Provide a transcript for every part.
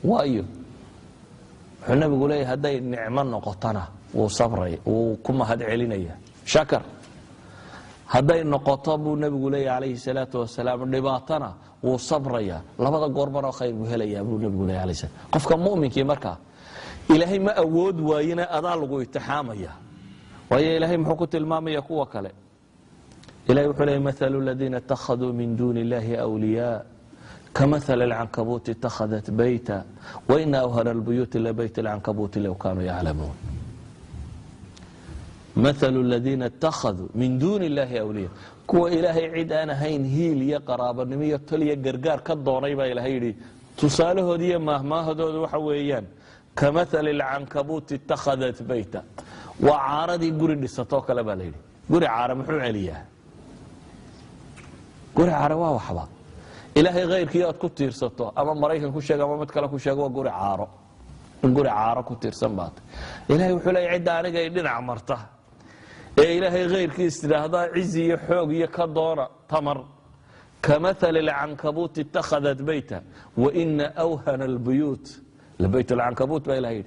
waayo wuxuu nabigu leeyahay hadday nicmo noqotana wuu sabray wuu ku mahad celinaya shakar hadday noqoto buu nabigu leeyahay calayhi salaatu wasalaam dhibaatana wuu sabraya labada goorban oo khayr buu helayaa buu nabigu leeyahay calayhi salaam qofka muuminkii markaa ilaahay ma awood waayina adaa lagu itixaamaya waayo ilaahay muxuu ku tilmaamaya kuwa kale ilaahay wuxuu leeyahay mathalu alladina ittakhaduu min duuni illahi awliyaa كمثل العنكبوت اتخذت بيتا وإن أوهن البيوت لبيت العنكبوت لو كانوا يعلمون مثل الذين اتخذوا من دون الله أولياء كو إلهي عيد أنا هين هيل يا قرابة نمية تلي قرقار كالدوني با إلهي دي تساله دي مهما هدود وحويان كمثل العنكبوت اتخذت بيتا وعاردي قري نستوك لبالي قري عارة محو عليا قري عارة وحبا ilaahay hayrkii aad ku tiirsato ama maraykan ku sheeg ama mid kale ku sheeg waa guri caaro in guri caaro ku tiirsan baad ilaahay wuxuu leeyahay cid aniga ay dhinac marta ee ilaahay hayrkii istiraahda cizi iyo xoog iyo ka doona tamar kamathal al-ankabut ittakhadhat bayta wa inna awhana al-buyut labayt al-ankabut ba ilaahay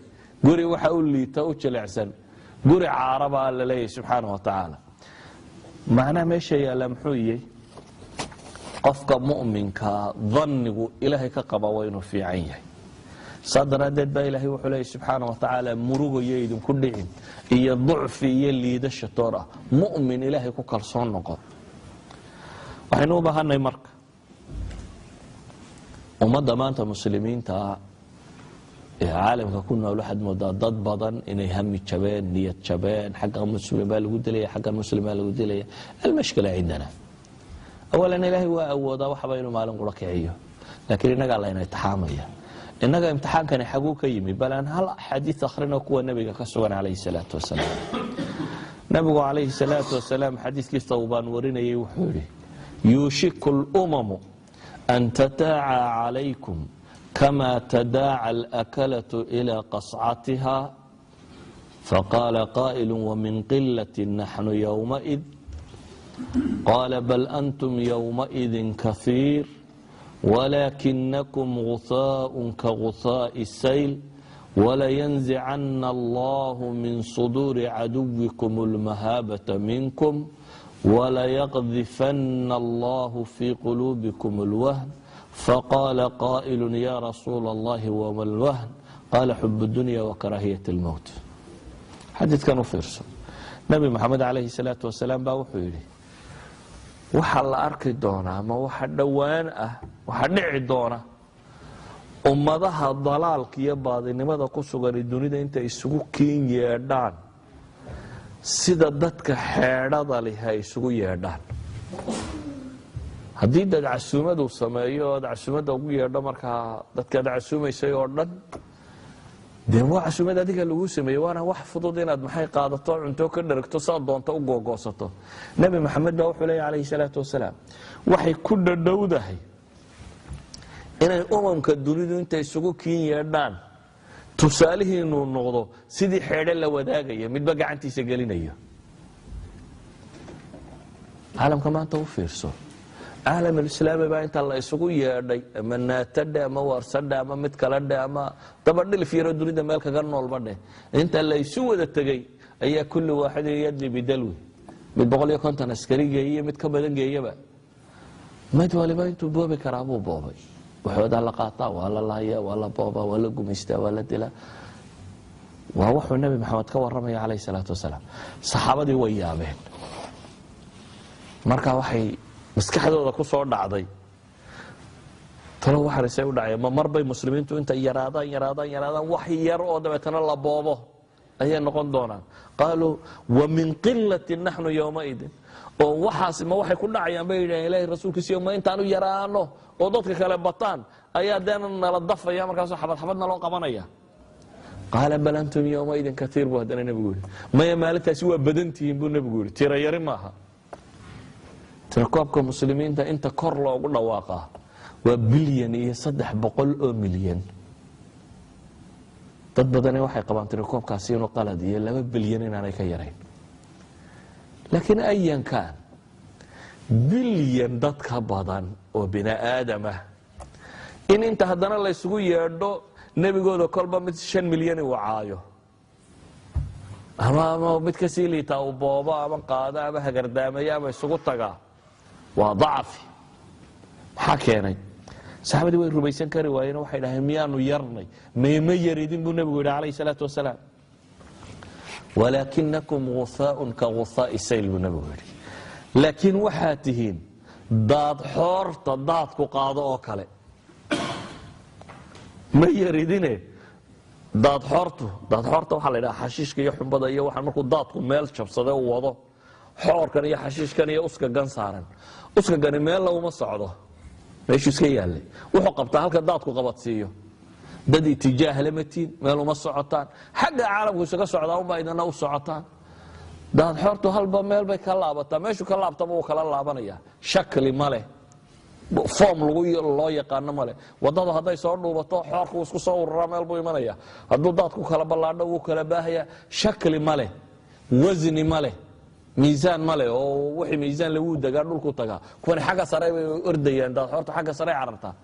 guri waxa uu liita u jilicsan guri caaro ba la leeyahay subhanahu wa ta'ala macna meesha yaala muxuu yahay qofka mu'minka dhannigu ilaahay ka qaba waa inuu fiican yahay sadaradeed baa ilaahay wuxuu leeyahay subxaanahu wa tacaala murugayo idinku dhicin iyo ducfi iyo liidasho toor ah mu'min ilaahay ku kalsoon noqon waxaynu u baahanay marka ummadda maanta muslimiinta ee caalamka ku nool waxaad moodaa dad badan inay hami jabeen niyad jabeen xagga muslimiinta lagu dilaya xagga muslimiinta lagu dilaya almashkila عندنا أولا إلهي وأوضا وحبا إنه مالن قرى كعيه لكن إنك الله إنه يتحامي إنك امتحان كان يحقوك يمي بل أن هل حديث آخرين وكوى النبي كسوان عليه الصلاة والسلام نبي عليه الصلاة والسلام حديث كيف طوبان ورين يوحوري يوشك الأمم أن تداعى عليكم كما تداعى الأكلة إلى قصعتها فقال قائل ومن قلة نحن يومئذ قال بل أنتم يومئذ كثير ولكنكم غثاء كغثاء السيل ولينزعن الله من صدور عدوكم المهابة منكم وليقذفن الله في قلوبكم الوهن فقال قائل يا رسول الله وما الوهن قال حب الدنيا وكراهية الموت حديث كانوا فرسوا نبي محمد عليه الصلاة والسلام باوحوا waxa la arki doona ama waxa dhawaan ah waxa dhici doona ummadaha dalaalka iyo baadinimada ku sugan dunida inta isugu keen yeedhaan sida dadka xeedhada leh ay isugu yeedhaan hadii dad casuumadu sameeyo casuumada ugu yeedho marka dadka casuumaysay oo dhan deewa casuumada adiga lagu sameeyo waana wax fudud inaad maxay qaadato cunto ka dharagto saa doonto u googoosato nabi maxamed baa wuxuu leeyahay calayhi salaatu wasalaam waxay ku dhadhowdahay inay umamka dunidu inta isugu kiin yeedhaan tusaalihiinu noqdo sidii xeedhe la wadaagaya midba gacantiisa gelinayo caalamka maanta u fiirso عالم الإسلام بقى أنت الله يسوق يا أما ناتد أما ورصد أما متكلد أما طبعا اللي في ردود ده مالك قرنه البرد أنت اللي يسوق ده تجي أي كل واحد يدلي بدلوي بتبغى لي كنت عسكري جاية متكبدين جاية بقى ما تقولي بقى أنتوا بابا كرابو بابا وحود على قاطع ولا الله يا ولا بابا ولا قميصة ولا دلا وهو النبي محمد كور رمي عليه الصلاة والسلام صحابة ويامين مركا وحي maskaxdooda ku soo dhacday talo waxa ay u dhacay ma marbay muslimiintu inta yaraadaan wax yar oo dabeetana la boobo ayay noqon doonaan qaalu wa min qillati nahnu yawma'id oo waxaas ma waxay ku dhacayaan bay yiraahdeen ilaahay rasuulkiisa ma intaanu yaraano oo dadka kale bataan ayaa deena nala dafaya markaas xabad naloo qabanaya qaala bal antum yawma'id kathiir buu hadana nabigu ma maalintaasi waa badantihiin buu nabigu yiri tira yari maaha تركوبك مسلمين ده انت كور لوgu dhawaaqa waa bilyan iyo 300 oo milyan dad badan waxay qabaan tirakoobkaasi inuu qalad iyo 2 bilyan inaanay ka yarayn laakiin ayan kan bilyan dad ka badan oo bini aadama in inta haddana la isugu yeedho nebigooda kolba mid 5 milyan uu caayo ama mid ka sii liitaa uu boobo ama qaado ama hagardaamaya ama isugu tagaa waa dacfi maxaa keenay saxaabadii way rumaysan kari waayeen waxay dhaaheen miyaanu yarnay meema yaridin buu nebigu yidhi calayhi salaatu wasalaam walaakinakum guhaa'un ka guhaa'i sayl buu nebigu yidhi laakiin waxaad tihiin daad xoorta daadku qaado oo kale ma yaridine daad xoorta waxaa la yidhaha xashiishka iyo xumbada iyo waxaan markuu daadku meel jabsade u wado xoorkan iyo xashiishkan iyo uska gan saaran uska gani meel laguma socdo meeshuu iska yaallay wuxuu qabtaa halka daadku qabadsiiyo dad itijaah lama tiin meel uma socotaan xagga caalamku isaga socdaa unbaa idana u socotaan daad xoortu halba meel bay ka laabataa meeshuu ka laabtaba wuu kala laabanaya shakli ma leh foom loo yaqaano male wadadu hadday soo dhuubato xoorku isku soo ururaa meel buu imanaya hadduu daadku kala ballaadho wuu kala baahaya shakli ma leh wasni ma leh miisaan ma leh oo wixii miisaan lagu dagaa dhulku tagaa kuwan xagga sare bay ordayaan daad xoorta xagga sare carartaa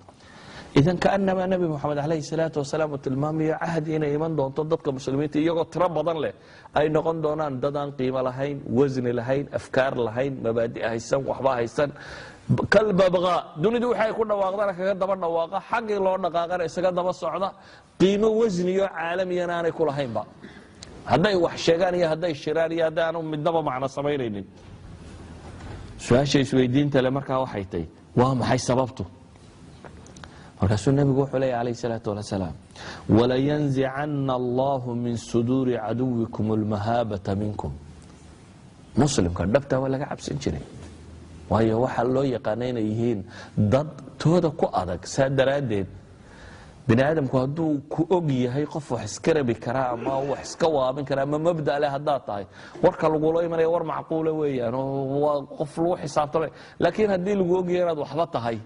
idan kaanama nabi maxamed calayhi salaatu wasalaam uu tilmaamayo cahdi inay iman doonto dadka muslimiinta iyagoo tiro badan leh ay noqon doonaan dad aan qiimo lahayn wasni lahayn afkaar lahayn mabaadi' haysan waxba haysan kalbabqa dunidu waxay ku dhawaaqdana kaga daba dhawaaqa xaggii loo dhaqaaqana isaga daba socda qiimo wasniyo caalamiyana aanay ku lahaynba hadday wax sheegaan iyo hadday shiraan iyo hadday aanu midnaba macno samaynaynin su-aasha isweydiinta le markaa waxay tahay waa maxay sababtu markaasuu nebigu wuxuu leeyahy calayhi salaatu wasalaam walayanzicanna allahu min suduuri caduwikum almahaabata minkum muslimka dhabtaa waa laga cabsan jiray waayo waxaa loo yaqaana inay yihiin dad tooda ku adag saa daraaddeed bini aadamku hadduu ku og yahay qof wax iska rabi karaa ama wax iska waabin karaa ama mabda leh haddaad tahay warka lagula imanaya war macquula weeyaan oo waa qof lagu xisaabtamay laakiin haddii lagu ogyahay inaad waxba tahay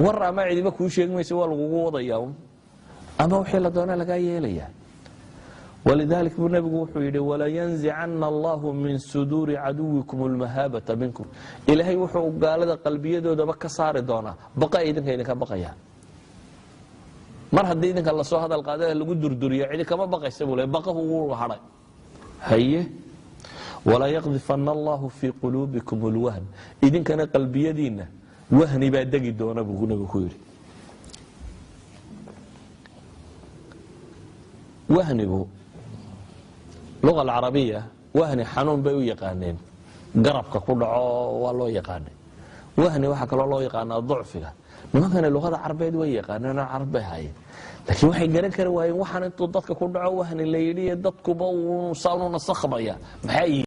war ama cidiba kuu sheegi maysa waa lagugu wadaya ama wixii la doona lagaa yeelaya ولذلك buu nebigu wuxuu yidhi walayanzicana allahu min suduuri caduwikum almahaabata minkum ilaahay wuxuu gaalada qalbiyadoodaba ka saari doonaa baqa idinka idinka baqaya mar haddii idinka lasoo hadal qaada lagu durduriyo cidi kama baqaysa buu leeyahay baqahu wuu hadhay haye wala yaqdifana allahu fi qulubikum alwahn idinkana qalbiyadiina wahni baa degi doona buu nebigu ku yidhi wahnigu luga alcarabiya wahni xanuun bay u yaqaaneen garabka ku dhaco waa loo yaqaanay wahni waxaa kaloo loo yaqaanaa ducfiga nimankana luqada carbeed way yaqaaneen oo carab bay hayeen laakiin waxay garan kari waayeen waxaan intuu dadka ku dhaco wahni la yidhi dadkuba uu saanu nasakhmaya maxay